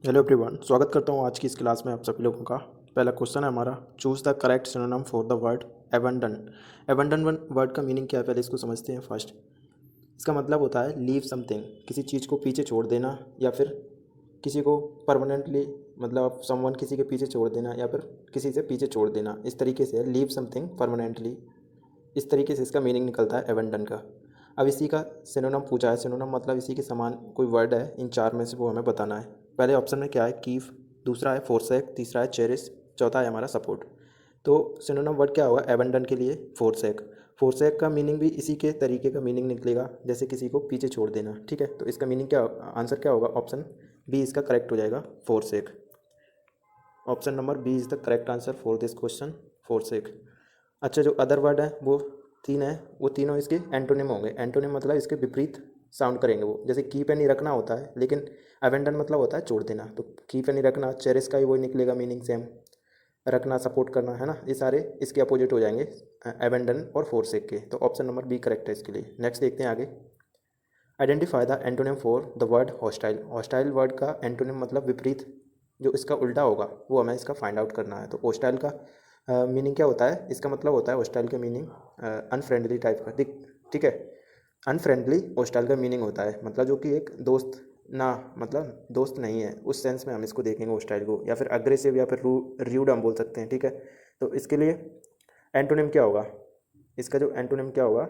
Hello everyone, स्वागत करता हूँ आज की इस क्लास में आप सभी लोगों का। पहला क्वेश्चन है हमारा, choose the correct synonym for the word abandon. Abandon word का मीनिंग क्या है, पहले इसको समझते हैं फर्स्ट। इसका मतलब होता है लीव समथिंग, किसी चीज़ को पीछे छोड़ देना, या फिर किसी को परमानेंटली, मतलब समवन किसी के पीछे छोड़ देना, या फिर किसी से पीछे छोड़ देना, इस तरीके से लीव समथिंग परमानेंटली। इस तरीके से इसका मीनिंग निकलता है एबंडन का। अब इसी का सिनोनिम पूछा है। सिनोनिम मतलब इसी के समान कोई वर्ड है, इन चार में से वो हमें बताना है। पहले ऑप्शन में क्या है, कीव। दूसरा है फोरसेक। तीसरा है चेरिश। चौथा है हमारा सपोर्ट। तो सिनोनिम वर्ड क्या होगा एबंडन के लिए, फोरसेक। फोरसेक का मीनिंग भी इसी के तरीके का मीनिंग निकलेगा, जैसे किसी को पीछे छोड़ देना। ठीक है, तो इसका मीनिंग क्या, आंसर क्या होगा, ऑप्शन बी इसका करेक्ट हो जाएगा, forsake. Option number B is the correct answer for this question, forsake. अच्छा, जो अदर वर्ड है वो तीन है, वो तीनों इसके एंटोनिम होंगे। एंटोनिम मतलब इसके विपरीत साउंड करेंगे वो, जैसे की पे नहीं रखना होता है, लेकिन अवेंडन मतलब होता है छोड़ देना, तो की पे नहीं रखना, चेरिस का ही वो निकलेगा मीनिंग सेम, रखना सपोर्ट करना, है ना। ये सारे इसके अपोजिट हो जाएंगे एवेंडन और फोरसेक के। तो ऑप्शन नंबर बी करेक्ट है इसके लिए। नेक्स्ट देखते हैं आगे। Identify the antonym for the word hostile. Hostile word का एंटोनिम मतलब विपरीत, जो इसका उल्टा होगा वो हमें इसका फाइंड आउट करना है। तो हॉस्टाइल का मीनिंग क्या होता है, इसका मतलब होता है हॉस्टाइल का मीनिंग अनफ्रेंडली टाइप का। ठीक है, अनफ्रेंडली हॉस्टाइल का मीनिंग होता है, मतलब जो कि एक दोस्त ना, मतलब दोस्त नहीं है, उस सेंस में हम इसको देखेंगे हॉस्टाइल को, या फिर अग्रेसिव, या फिर र्यूड हम बोल सकते हैं। ठीक है, तो इसके लिए एंटोनिम क्या होगा, इसका जो एंटोनिम क्या होगा,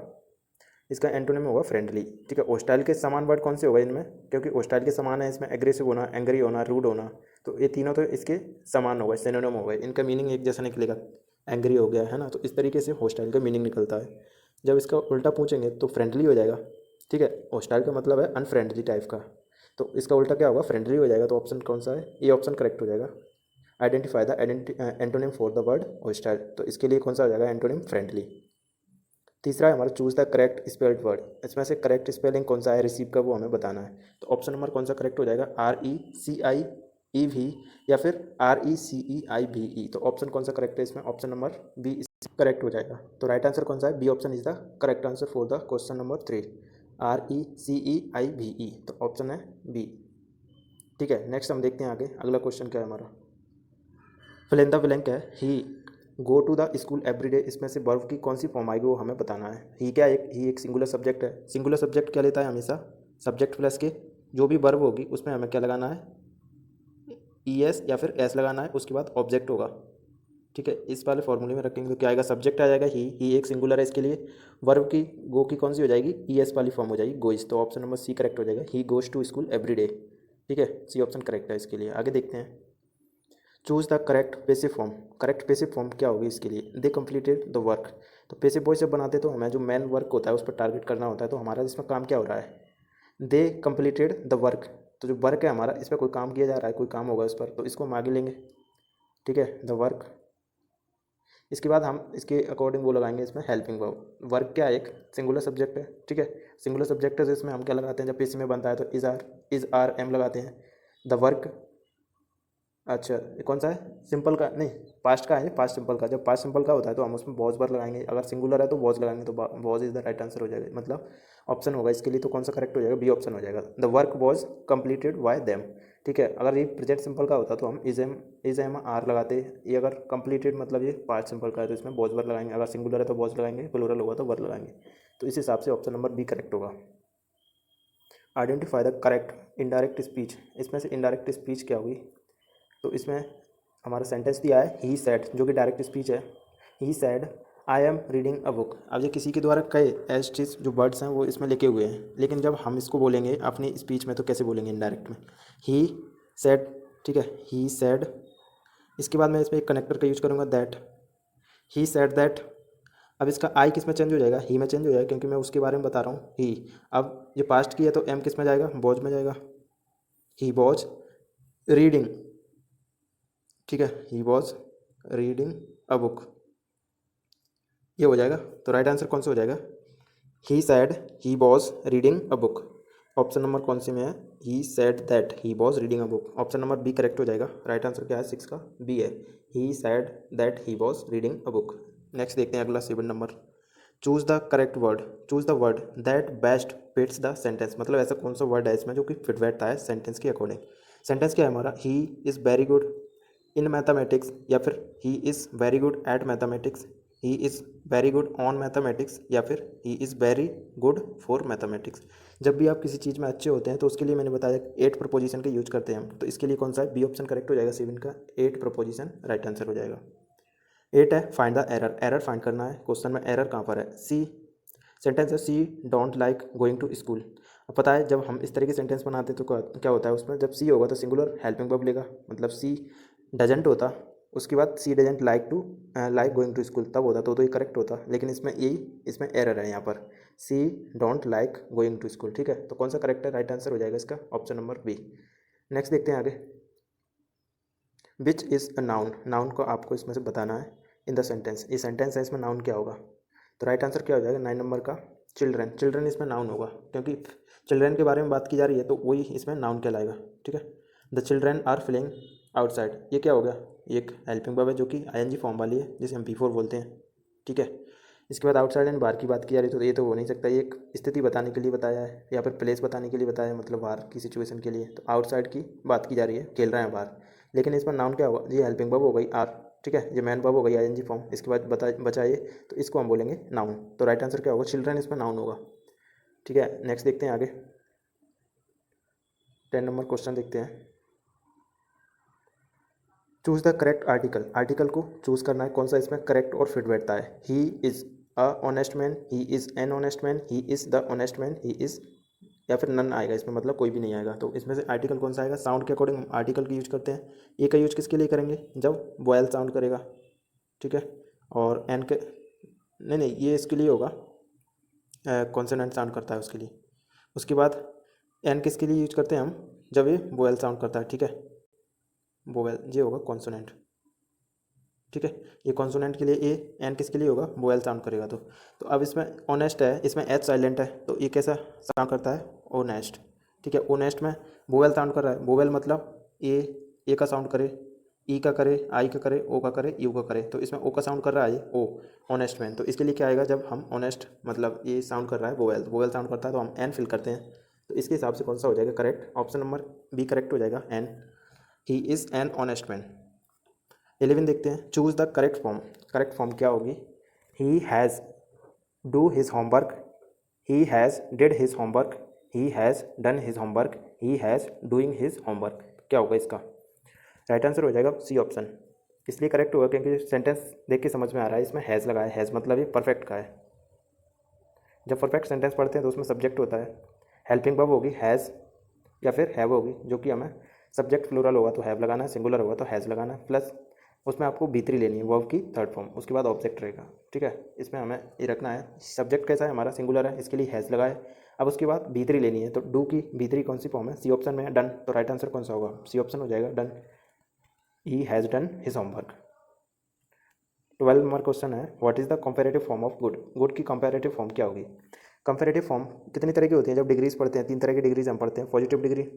इसका एंटोनिम होगा फ्रेंडली। ठीक है, हॉस्टाइल के समान वर्ड कौन से होगा इनमें, क्योंकि हॉस्टाइल के समान है इसमें एग्रेसिव होना, एंग्री होना, रूड होना, तो ये तीनों तो इसके समान हो गए, सिनोनिम हो गए, इनका मीनिंग एक जैसा निकलेगा। एंग्री हो गया, है ना, तो इस तरीके से हॉस्टाइल का मीनिंग निकलता है। जब इसका उल्टा पूछेंगे तो फ्रेंडली हो जाएगा। ठीक है, हॉस्टाइल का मतलब है अनफ्रेंडली टाइप का, तो इसका उल्टा क्या होगा, फ्रेंडली हो जाएगा। तो ऑप्शन कौन सा है, ये ऑप्शन करेक्ट हो जाएगा। Identify the antonym for the word hostile, तो इसके लिए कौन सा हो जाएगा, एंटोनिम फ्रेंडली। तीसरा है हमारा, choose the correct spelled word. इसमें से करेक्ट स्पेलिंग कौन सा है रिसीव का, वो हमें बताना है। तो ऑप्शन नंबर कौन सा करेक्ट हो जाएगा, RECIEV, या फिर RECEIVE। तो ऑप्शन कौन सा करेक्ट है इसमें, ऑप्शन नंबर बी करेक्ट हो जाएगा। तो राइट आंसर कौन सा है, B option is the correct answer for the question number 3, RECEIVE। तो ऑप्शन है बी। ठीक है, नेक्स्ट हम देखते हैं आगे, अगला क्वेश्चन क्या है हमारा। फिल द ब्लैंक है, he go to the school every day. इसमें से वर्ब की कौन सी फॉर्म आएगी वो हमें बताना है। ही क्या, एक सिंगुलर सब्जेक्ट है। सिंगुलर सब्जेक्ट क्या लेता है हमेशा, सब्जेक्ट प्लस के जो भी वर्ब होगी उसमें हमें क्या लगाना है, ES या फिर S लगाना है, उसके बाद ऑब्जेक्ट होगा। ठीक है, इस वाले फॉर्मूले में रखेंगे तो क्या आएगा, सब्जेक्ट आ जाएगा ही एक सिंगुलर है, इसके लिए वर्ब की गो की कौन सी हो जाएगी, ES वाली फॉर्म हो जाएगी, गोइज। तो ऑप्शन नंबर सी करेक्ट हो जाएगा, he goes to school every day. ठीक है, सी ऑप्शन करेक्ट है इसके लिए। आगे देखते हैं, choose the correct passive form. Correct passive form क्या होगी इसके लिए, दे कंप्लीटेड द वर्क। तो पेसिव वॉइस जब बनाते तो हमें जो मेन वर्क होता है उस पर टारगेट करना होता है, तो हमारा इसमें काम क्या हो रहा है, दे कंप्लीटेड द वर्क। तो जो वर्क है हमारा, इस पर कोई काम किया जा रहा है, कोई काम होगा उस पर, तो इसको हम आगे लेंगे। ठीक है, द वर्क। इसके बाद हम इसके अकॉर्डिंग वो लगाएंगे इसमें हेल्पिंग वर्ब। वर्क क्या है, एक सिंगुलर सब्जेक्ट है। ठीक है, सिंगुलर सब्जेक्ट है तो इसमें हम क्या लगाते हैं, जब पेसिव में बनता है तो इज आर एम लगाते हैं। द वर्क, अच्छा ये कौन सा है, सिंपल का नहीं, पास्ट का है, पास्ट सिंपल का। जब पास्ट सिंपल का होता है तो हम उसमें वॉज वर्ब लगाएंगे, अगर सिंगुलर है तो वॉज लगाएंगे, तो was is the right answer हो जाएगा, मतलब ऑप्शन होगा इसके लिए। तो कौन सा करेक्ट हो जाएगा, बी ऑप्शन हो जाएगा, the work was completed by them. ठीक है, अगर ये प्रेजेंट सिंपल का होता तो हम इज एम आर लगाते। ये अगर कंप्लीटेड मतलब ये पास्ट सिंपल का है तो इसमें वॉज वर्ब लगाएंगे, अगर सिंगुलर है तो वॉज लगाएंगे, प्लूरल होगा तो वर्ब लगाएंगे। तो इस हिसाब से ऑप्शन नंबर बी करेक्ट होगा। Identify the correct indirect speech. इसमें से इनडायरेक्ट स्पीच क्या होगी, तो इसमें हमारा सेंटेंस दिया है ही सैड, जो कि डायरेक्ट स्पीच है। He said I am reading a book. अब ये किसी के द्वारा कहे एज टिस जो वर्ड्स हैं वो इसमें लिखे हुए हैं, लेकिन जब हम इसको बोलेंगे अपनी स्पीच में तो कैसे बोलेंगे, इनडायरेक्ट में, ही सैड। ठीक है, ही सैड। इसके बाद मैं इसमें एक कनेक्टर का यूज करूँगा, दैट। He said that. अब इसका आई किस में चेंज हो जाएगा, ही में चेंज हो जाएगा, क्योंकि मैं उसके बारे में बता रहा हूँ, ही। अब ये पास्ट की है तो एम किस में जाएगा, बॉज में जाएगा। ही बॉज रीडिंग। ठीक है, ही वॉज रीडिंग अ बुक, ये हो जाएगा। तो राइट आंसर कौन सा हो जाएगा, he said he was reading a book. Option number कौन से में है, he said that he was reading a book. Option number B correct हो जाएगा। राइट आंसर क्या है, 6 का बी है, he said that he was reading a book. Next देखते हैं अगला 7 नंबर, choose the correct word. Choose the word that best fits the sentence. मतलब ऐसा कौन सा वर्ड है इसमें जो कि फिट बैठता है सेंटेंस के अकॉर्डिंग। सेंटेंस क्या है हमारा, he is very good in mathematics, या फिर he is very good at mathematics, he is very good on mathematics, या फिर he is very good for mathematics. जब भी आप किसी चीज़ में अच्छे होते हैं तो उसके लिए मैंने बताया 8 प्रपोजिशन के यूज करते हैं हम, तो इसके लिए कौन सा है, बी ऑप्शन करेक्ट हो जाएगा, 7 का 8 प्रपोजिशन राइट आंसर हो जाएगा। 8 है find the error, error find करना है। क्वेश्चन में एरर कहाँ पर है, सी सेंटेंस है, she don't like going to school. अब पता है जब हम इस तरह के सेंटेंस बनाते हैं तो क्या होता है उसमें, जब सी होगा तो सिंगुलर हेल्पिंग वर्ब लेगा, मतलब सी डजेंट होता, उसके बाद she doesn't like to like going to school तब होता तो ये करेक्ट होता, लेकिन इसमें एरर है यहाँ पर, she don't like going to school. ठीक है, तो कौन सा करेक्ट है, राइट आंसर हो जाएगा इसका ऑप्शन नंबर बी। नेक्स्ट देखते हैं आगे, which is a noun, noun को आपको इसमें से बताना है इन द सेंटेंस, ये सेंटेंस है इसमें नाउन क्या होगा, तो राइट आंसर क्या हो जाएगा 9 नंबर का चिल्ड्रन, चिल्ड्रन इसमें नाउन होगा, क्योंकि चिल्ड्रन के बारे में बात की जा रही है तो वही इसमें नाउन कहलाएगा। ठीक है, the children are playing outside, ये क्या हो गया, ये एक हेल्पिंग वर्ब है जो कि आईएनजी फॉर्म वाली है, जिसे हम बिफोर बोलते हैं। ठीक है, इसके बाद आउटसाइड एंड बाहर की बात की जा रही है तो ये तो हो नहीं सकता, ये एक स्थिति बताने के लिए बताया है या फिर प्लेस बताने के लिए बताया है, मतलब बाहर की सिचुएशन के लिए, तो आउटसाइड की बात की जा रही है, खेल रहे हैं बाहर, लेकिन इसमें नाउन क्या होगा, ये हेल्पिंग वर्ब हो गई आर। ठीक है, ये मैन वर्ब हो गई आईएनजी फॉर्म, इसके बाद बचाइए तो इसको हम बोलेंगे नाउन, तो राइट आंसर क्या होगा, चिल्ड्रन इसमें नाउन होगा। ठीक है, नेक्स्ट देखते हैं आगे, 10 नंबर क्वेश्चन देखते हैं, choose the correct article, article को चूज करना है कौन सा इसमें करेक्ट और फिट बैठता है, he is a honest man, he is an honest man, he is the honest man, he is, या फिर नन आएगा इसमें, मतलब कोई भी नहीं आएगा, तो इसमें से आर्टिकल कौन सा आएगा, साउंड के अकॉर्डिंग आर्टिकल की यूज करते हैं। ए का यूज किसके लिए करेंगे, जब वॉयल साउंड करेगा। ठीक है, और एन के नहीं, ये इसके लिए होगा, कॉन्सोनेंट साउंड करता है उसके लिए। उसके बाद एन किसके लिए यूज करते हैं हम, जब ये वोवेल साउंड करता है। ठीक है, वोवेल ये होगा कॉन्सोनेंट। ठीक है, ये कॉन्सोनेंट के लिए ए, एन किसके लिए होगा, वोवेल साउंड करेगा, तो अब इसमें ऑनेस्ट है, इसमें एच साइलेंट है, तो ये कैसा साउंड करता है, ओनेस्ट। ठीक है, ओनेस्ट में वोवेल साउंड कर रहा है, वोवेल मतलब ए का साउंड करे, ई का करे, आई का करे, ओ का करे, यू का करे, तो इसमें ओ का साउंड कर रहा है ये ओ, ऑनेस्ट मैन, तो इसके लिए क्या आएगा, जब हम ऑनेस्ट मतलब ये साउंड कर रहा है वोवेल साउंड करता है तो हम एन फिल करते हैं, तो इसके हिसाब से कौन सा हो जाएगा correct, option number B correct हो जाएगा, an, he is an honest man. 11 देखते हैं, choose the correct form, correct form क्या होगी, he has do his homework, he has did his homework, he has done his homework, he has doing his homework, क्या होगा इसका, right answer हो जाएगा C option. इसलिए करेक्ट होगा क्योंकि सेंटेंस देख के समझ में आ रहा है इसमें हैज़ लगा है, हैज़ मतलब ये परफेक्ट का है, जब परफेक्ट सेंटेंस पढ़ते हैं तो उसमें सब्जेक्ट होता है, हेल्पिंग वर्ब होगी हैज़ या फिर हैव होगी, जो कि हमें सब्जेक्ट प्लूरल होगा तो हैव लगाना है, सिंगुलर होगा तो हैज़ लगाना है, प्लस उसमें आपको B3 लेनी है वर्ब की थर्ड फॉर्म, उसके बाद ऑब्जेक्ट रहेगा। ठीक है, इसमें हमें ये रखना है, सब्जेक्ट कैसा है हमारा, सिंगुलर है, इसके लिए हैज़ लगाए, अब उसके बाद B3 लेनी है, तो डू की B3 कौन सी फॉर्म है, सी ऑप्शन में है डन, तो राइट आंसर कौन सा होगा, सी ऑप्शन हो जाएगा done, he has done his homework. 12 नंबर क्वेश्चन है, what is the comparative form of good, good की कंपैरेटिव फॉर्म क्या होगी। कंपैरेटिव फॉर्म कितनी तरह की होती है, जब डिग्रीज पढ़ते हैं 3 तरह की डिग्रीज हम पढ़ते हैं, पॉजिटिव डिग्री,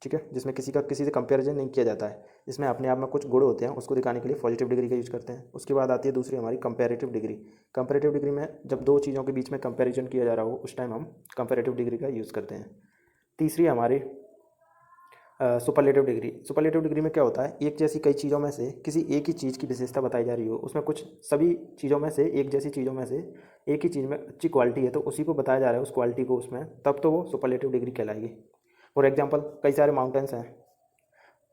ठीक है, जिसमें किसी का किसी से कंपैरिजन नहीं किया जाता है, इसमें अपने आप में कुछ गुण होते हैं उसको दिखाने के लिए पॉजिटिव डिग्री का यूज करते हैं। उसके बाद आती है दूसरी हमारी कंपैरेटिव डिग्री, कंपैरेटिव डिग्री में जब दो चीज़ों के बीच में कंपैरिजन किया जा रहा हो उस टाइम हम कंपैरेटिव डिग्री का यूज़ करते हैं। तीसरी हमारी सुपरलेटिव डिग्री, सुपरलेटिव डिग्री में क्या होता है, एक जैसी कई चीज़ों में से किसी एक ही चीज़ की विशेषता बताई जा रही हो, उसमें कुछ सभी चीज़ों में से एक जैसी चीज़ों में से एक ही चीज़ में अच्छी क्वालिटी है तो उसी को बताया जा रहा है उस क्वालिटी को उसमें, तब तो वो सुपरलेटिव डिग्री कहलाएगी। फॉर एग्जांपल कई सारे माउंटेन्स हैं,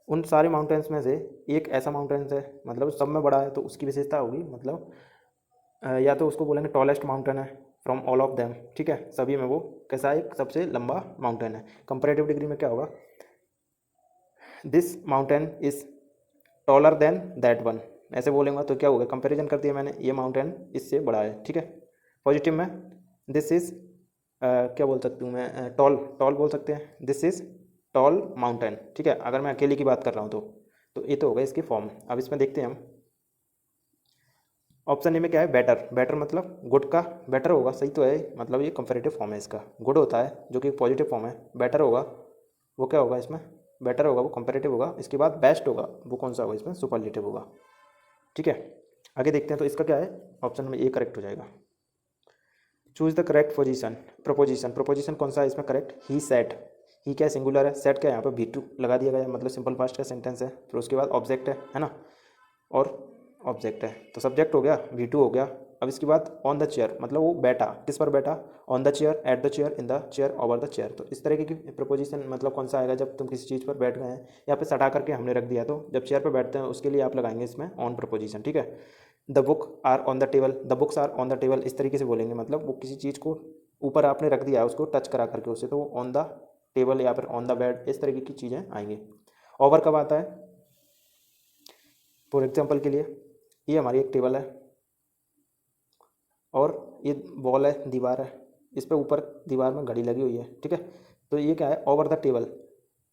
उन सारे माउंटेन्स में से एक ऐसा माउंटेन्स है मतलब सब में बड़ा है तो उसकी विशेषता होगी, मतलब या तो उसको बोलेंगे टॉलेस्ट माउंटेन है फ्रॉम ऑल ऑफ देम। ठीक है, सभी में वो कैसा एक सबसे लंबा माउंटेन है। कंपैरेटिव डिग्री में क्या होगा, this mountain is taller than that one, ऐसे बोलेंगे तो क्या होगा, कंपैरिजन कर दिया मैंने, ये माउंटेन इससे बड़ा है। ठीक है, पॉजिटिव में दिस इज़ क्या बोल सकती हूँ मैं, टॉल, टॉल बोल सकते हैं, दिस इज़ टॉल माउंटेन। ठीक है, अगर मैं अकेले की बात कर रहा हूँ तो ये तो होगा इसकी फॉर्म। अब इसमें देखते हैं हम, ऑप्शन ए में क्या है, बेटर, बेटर मतलब गुड का बेटर होगा, सही तो है, मतलब ये कंपैरेटिव फॉर्म है इसका, गुड होता है जो कि पॉजिटिव फॉर्म है, बेटर होगा वो क्या होगा इसमें, बेटर होगा वो कंपैरेटिव होगा, इसके बाद बेस्ट होगा वो कौन सा होगा इसमें, सुपरलेटिव होगा। ठीक है, आगे देखते हैं, तो इसका क्या है, ऑप्शन में ए करेक्ट हो जाएगा। Choose the correct position, proposition, proposition कौन सा है इसमें करेक्ट, ही सेट, ही क्या है, सिंगुलर है, सेट क्या है, यहाँ पे V2 लगा दिया गया, मतलब सिंपल पास्ट का सेंटेंस है। फिर उसके बाद ऑब्जेक्ट है ना, और ऑब्जेक्ट है, तो सब्जेक्ट हो गया, V2 हो गया। अब इसके बाद ऑन द चेयर, मतलब वो बैठा, किस पर बैठा, on the chair, at the chair, in the chair, over the chair. तो इस तरीके की प्रपोजिशन मतलब कौन सा आएगा, जब तुम किसी चीज़ पर बैठ गए हैं, यहाँ पे सटा करके हमने रख दिया, तो जब चेयर पर बैठते हैं उसके लिए आप लगाएंगे इसमें ऑन प्रपोजिशन, ठीक है। The book are on the table, the books are on the table, इस तरीके से बोलेंगे, मतलब वो किसी चीज़ को ऊपर आपने रख दिया है, उसको टच करा करके उससे, तो वो ऑन द टेबल या फिर ऑन द बेड, इस तरीके की चीज़ें आएंगी। ओवर कब आता है, फॉर एग्जाम्पल के लिए ये हमारी एक टेबल है और ये वॉल है, दीवार है, इस पर ऊपर दीवार में घड़ी लगी हुई है, ठीक है। तो ये क्या है, over the table,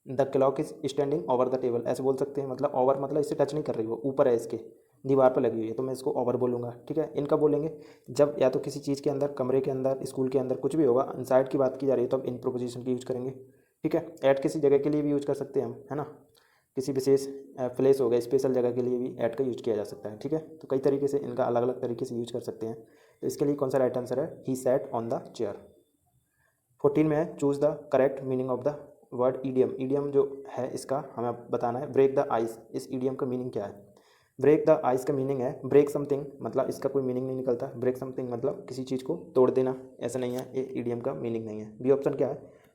the clock is standing over the table, ऐसे बोल सकते हैं। मतलब ओवर मतलब इससे टच नहीं कर रही, वो ऊपर है, इसके दीवार पर लगी हुई है, तो मैं इसको ओवर बोलूँगा, ठीक है। इनका बोलेंगे जब या तो किसी चीज़ के अंदर, कमरे के अंदर, स्कूल के अंदर, कुछ भी होगा, इनसाइड की बात की जा रही है, तो अब इन प्रोपोजिशन की यूज करेंगे, ठीक है। ऐट किसी जगह के लिए भी यूज कर सकते हैं हम, है ना, किसी विशेष प्लेस हो गया, स्पेशल जगह के लिए भी ऐट का यूज किया जा सकता है, ठीक है। तो कई तरीके से इनका अलग अलग तरीके से यूज कर सकते हैं। तो इसके लिए कौन सा राइट आंसर है, he sat on the chair. 14 में है choose the correct meaning of the word idiom. Idiom जो है इसका हमें बताना है, ब्रेक द आइस, इस ईडियम का मीनिंग क्या है। ब्रेक द आइस का मीनिंग है ब्रेक समथिंग, मतलब इसका कोई मीनिंग नहीं निकलता। ब्रेक समथिंग मतलब किसी चीज़ को तोड़ देना, ऐसा नहीं है, ये ईडियम का मीनिंग नहीं है। बी ऑप्शन क्या है,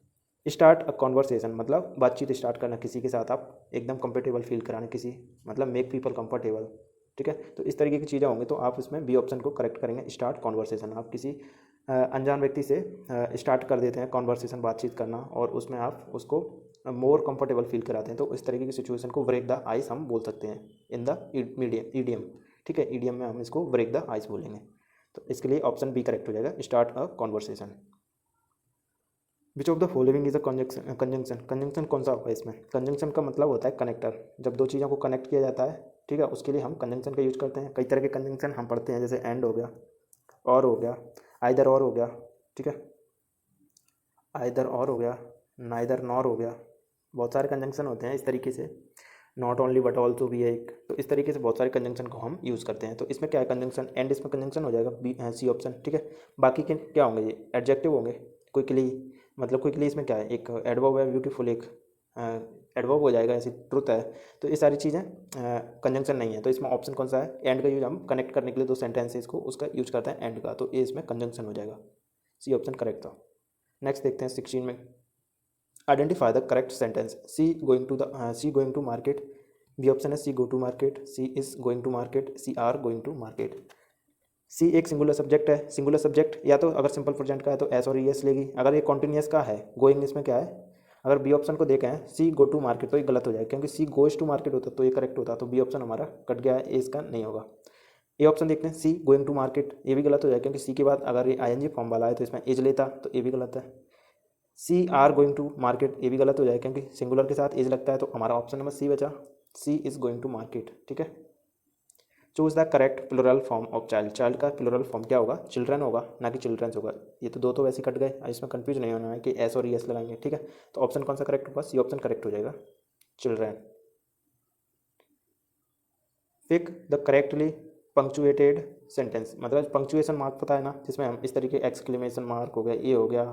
स्टार्ट अ कॉन्वर्सेशन, मतलब बातचीत स्टार्ट करना किसी के साथ, आप एकदम कंफर्टेबल फील कराना किसी, मतलब मेक पीपल कंफर्टेबल, ठीक है। तो इस तरीके की चीज़ें होंगी, तो आप इसमें बी ऑप्शन को करेक्ट करेंगे, स्टार्ट कॉन्वर्सेशन। आप किसी अनजान व्यक्ति से स्टार्ट कर देते हैं कॉन्वर्सेशन, बातचीत करना, और उसमें आप उसको मोर कंफर्टेबल फील कराते हैं, तो इस तरीके की सिचुएशन को ब्रेक द आइस हम बोल सकते हैं इन द मीडियम ईडियम, ठीक है। ईडियम में हम इसको ब्रेक द आइस बोलेंगे। तो इसके लिए ऑप्शन बी करेक्ट हो जाएगा, start a conversation. Which of the following is a conjunction, conjunction, conjunction कौन सा होगा इसमें। कंजंक्शन का मतलब होता है कनेक्टर, जब दो चीज़ों को कनेक्ट किया जाता है, ठीक है, उसके लिए हम कंजंक्शन का यूज करते हैं। कई तरह के कंजंक्शन हम पढ़ते हैं, जैसे एंड हो गया, और हो गया, आइदर और हो गया, ठीक है, आइदर और हो गया, नाइदर नॉर हो गया, बहुत सारे कंजंक्शन होते हैं इस तरीके से, नॉट ओनली बट ऑल्सो भी है एक। तो इस तरीके से बहुत सारे कंजंक्शन को हम यूज़ करते हैं। तो इसमें क्या है, कंजंक्शन एंड, इसमें कंजंक्शन हो जाएगा बी, सी ऑप्शन, ठीक है। बाकी के क्या होंगे, ये एडजेक्टिव होंगे। क्विकली, मतलब क्विकली इसमें क्या है, एक एडवर्ब है, ब्यूटीफुल एक एडवर्ब हो जाएगा, ऐसी ट्रुथ है। तो ये सारी चीज़ें कंजंक्शन नहीं है। तो इसमें ऑप्शन कौन सा है, एंड का यूज हम कनेक्ट करने के लिए दो सेंटेंसेस को उसका यूज करते हैं एंड का, तो ये इसमें कंजंक्शन हो जाएगा, सी ऑप्शन करेक्ट था। नेक्स्ट देखते हैं 16 में, identify the correct sentence. She going to market, B option है she go to market, she is going to market, she are going to market. She एक सिंगुलर सब्जेक्ट है, singular subject या तो अगर सिंपल प्रेजेंट का है तो S और एस लेगी, अगर ये कॉन्टिन्यूस का है, गोइंग इसमें क्या है, अगर बी ऑप्शन को देखें सी गो टू मार्केट, तो ये गलत हो जाएगा, क्योंकि सी गोइज टू मार्केट होता तो ये करेक्ट होता, तो बी ऑप्शन हमारा कट गया है, ए इसका नहीं होगा। ए ऑप्शन देखते हैं, सी गोइंग टू मार्केट, ये भी गलत हो जाएगा, क्योंकि सी के बाद अगर ये आईएनजी फॉर्म वाला है तो इसमें एज लेता, तो ये भी गलत है। She are going to market, ये भी गलत हो जाएगा, क्योंकि सिंगुलर के साथ एज लगता है, तो हमारा ऑप्शन नंबर सी बचा, she is going to market, ठीक है। Choose the correct plural form of child, child का प्लूरल फॉर्म क्या होगा, चिल्ड्रन होगा, ना कि चिल्ड्रंस होगा। ये तो दो तो वैसे कट गए, इसमें कंफ्यूज नहीं होना है कि एस और एस लगाएंगे, ठीक है। तो ऑप्शन कौन सा करेक्ट होगा, सी ऑप्शन करेक्ट हो जाएगा, children. Pick the correctly punctuated sentence, मतलब पंक्चुएशन मार्क पता है ना, जिसमें हम इस तरीके एक्सक्लेमेशन मार्क हो गया, ये हो गया,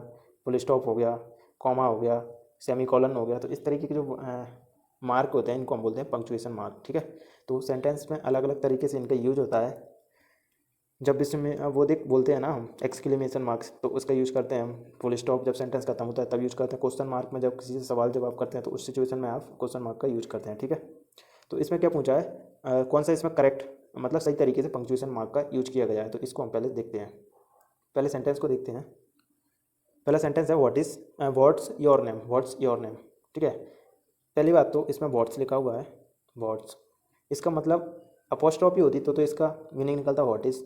फुल स्टॉप हो गया, कॉमा हो गया, सेमी कॉलन हो गया, तो इस तरीके के जो मार्क होते हैं इनको हम बोलते हैं पंक्चुएशन मार्क, ठीक है। तो सेंटेंस में अलग अलग तरीके से इनका यूज होता है। जब इसमें वो देख बोलते हैं ना हम एक्सक्लेमेशन मार्क्स, तो उसका यूज़ करते हैं हम। फुल स्टॉप जब सेंटेंस खत्म होता है तब यूज़ करते हैं। क्वेश्चन मार्क में जब किसी से सवाल जवाब करते हैं तो उस सिचुएशन में आप क्वेश्चन मार्क का यूज़ करते हैं, ठीक है। तो इसमें क्या पूछा है, कौन सा इसमें करेक्ट, मतलब सही तरीके से पंक्चुएशन मार्क का यूज किया गया है, तो इसको हम पहले देखते हैं। पहले सेंटेंस को देखते हैं। पहला सेंटेंस है what is what's your name, what's your name, ठीक है। पहली बात तो इसमें व्हाट्स लिखा हुआ है, व्हाट्स, इसका मतलब अपोस्ट्रॉफी होती तो इसका मीनिंग निकलता व्हाट इज़,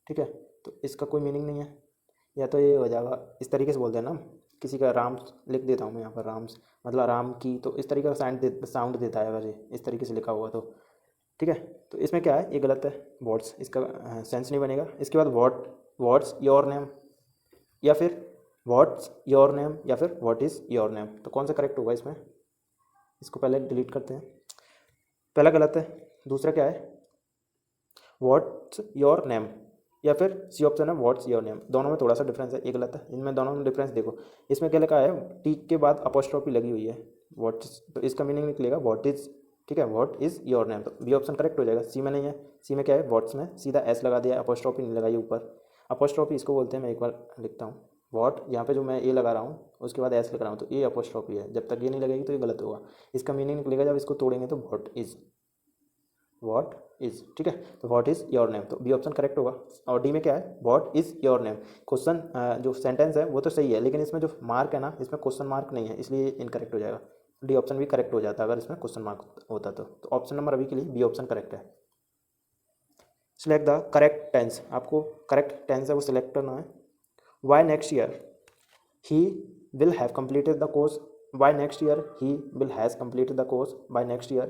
ठीक है। तो इसका कोई मीनिंग नहीं है, या तो ये हो जाएगा, इस तरीके से बोलते हैं ना, किसी का राम्स लिख देता हूँ मैं यहाँ पर, राम्स मतलब राम की, तो इस तरीके का साउंड देता है अगर ये इस तरीके से लिखा हुआ तो, ठीक है। तो इसमें क्या है, ये गलत है, व्हाट्स, इसका सेंस नहीं बनेगा। इसके बाद व्हाट्स योर नेम, या फिर व्हाट्स योर नेम, या फिर व्हाट इज़ योर नेम, तो कौन सा करेक्ट होगा इसमें, इसको पहले डिलीट करते हैं। पहला गलत है। दूसरा क्या है, व्हाट्स योर नेम, या फिर सी ऑप्शन है व्हाट्स योर नेम। दोनों में थोड़ा सा डिफरेंस है, ये गलत है। इनमें दोनों में डिफरेंस देखो, इसमें क्या लिखा है, टी के बाद अपोस्ट्रोफी लगी हुई है, व्हाट, तो इसका मीनिंग निकलेगा व्हाट इज, ठीक है, व्हाट इज योर नेम, तो बी ऑप्शन करेक्ट हो जाएगा। सी में नहीं है, सी में क्या है, व्हाट्स में सीधा एस लगा दिया, अपोस्ट्रोफी नहीं लगाई ऊपर। अपोस्ट्रोफी इसको बोलते हैं, मैं एक बार लिखता हूँ, व्हाट, यहाँ पे जो मैं ए लगा रहा हूँ उसके बाद एस लगा रहा हूँ, तो ए अपोस्ट्रोफी है। जब तक ये नहीं लगेगी तो ये गलत होगा। इसका मीनिंग निकलेगा जब इसको तोड़ेंगे तो व्हाट इज, व्हाट इज, ठीक है, तो व्हाट इज योर नेम, तो बी ऑप्शन करेक्ट होगा। और डी में क्या है, what is your name, question जो सेंटेंस है वो तो सही है, लेकिन इसमें जो मार्क है ना, इसमें क्वेश्चन मार्क नहीं है, इसलिए इनकरेक्ट हो जाएगा। डी ऑप्शन भी करेक्ट हो जाता अगर इसमें क्वेश्चन मार्क होता तो ऑप्शन नंबर अभी के लिए बी ऑप्शन करेक्ट है। सिलेक्ट द करेक्ट टेंस, आपको करेक्ट टेंस है वो सिलेक्ट करना है। By next year he will have completed the course, by next year he will has completed the course, by next year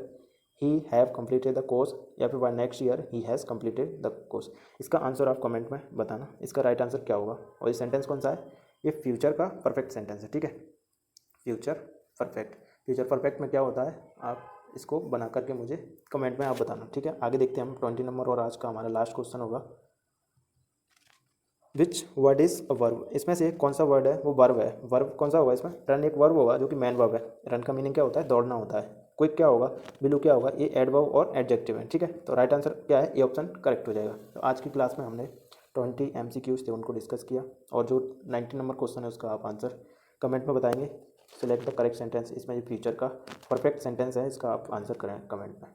he have completed the course, या फिर by next year he has completed the course। इसका answer आप comment में बताना, इसका right answer क्या होगा। और ये सेंटेंस कौन सा है, ये फ्यूचर का परफेक्ट सेंटेंस है, ठीक है, फ्यूचर परफेक्ट। फ्यूचर परफेक्ट में क्या होता है, आप इसको बना करके मुझे कमेंट में आप बताना, ठीक है। आगे देखते हैं हम 20 नंबर, और आज का हमारा लास्ट क्वेश्चन होगा, which word is a verb, इसमें से कौन सा वर्ड है वो वर्ब है। वर्ब कौन सा होगा इसमें, रन एक वर्ब होगा जो कि मैन वर्ब है। रन का मीनिंग क्या होता है, दौड़ना होता है। क्विक क्या होगा, बिलू क्या होगा, ये एडवर्ब और एडजेक्टिव है, ठीक है। तो राइट आंसर क्या है, ये ऑप्शन करेक्ट हो जाएगा। तो आज की क्लास में हमने 20 MCQs थे उनको डिस्कस किया, और जो 90 नंबर क्वेश्चन है उसका आप आंसर कमेंट में बताएंगे। सिलेक्ट द करेक्ट सेंटेंस, इसमें जो फ्यूचर का परफेक्ट सेंटेंस है इसका आप आंसर करें कमेंट में।